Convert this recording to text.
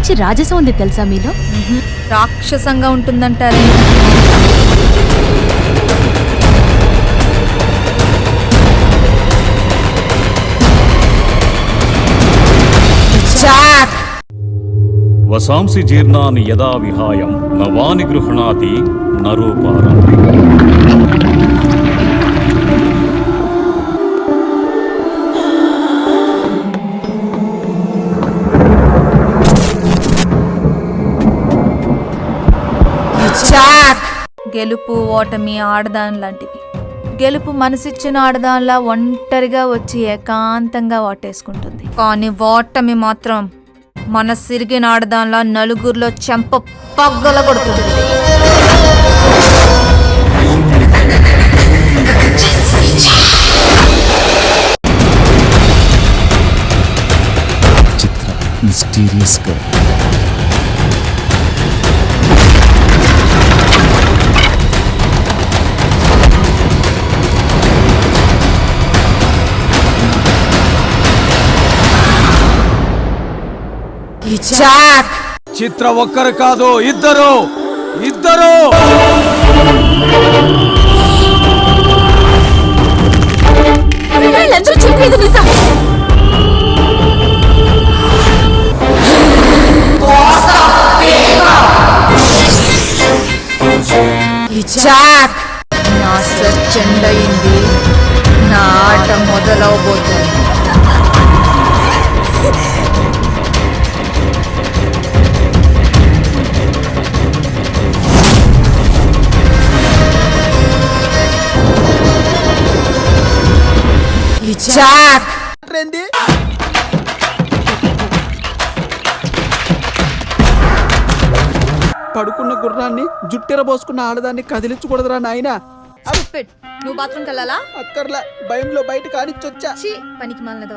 మంచి రాజసం ఉంది తెలుసా మీలో? రాక్షసంగా ఉంటుందంటారే. వసాంసి జీర్ణాని యదా విహాయం నవాని గృహణాతి నరూపారాన్ని. గెలుపు ఓటమి ఆడదాని లాంటివి. గెలుపు మనసిచ్చిన ఆడదానిలా ఒంటరిగా వచ్చి ఏకాంతంగా ఓటేసుకుంటుంది. కానీ ఓటమి మాత్రం మనసిరిగిన ఆడదానిలా నలుగురిలో చెంప పగ్గల కొడుతుంది. చిత్ర మిస్టీరియస్ గా చిత్ర ఒక్కరు కాదు, ఇద్దరు. నా సర్చండయింది. నా ఆట మొదలవబోతుంది. పడుకున్న గుర్రాన్ని జుట్టెర పోసుకున్న ఆడదాన్ని కదిలించకూడదురా నాయనా. నువ్వు బాత్రూమ్కి వెళ్ళాలా? అక్కర్లా, భయంలో బయట కానిచ్చొచ్చా. పనికి మాలినది.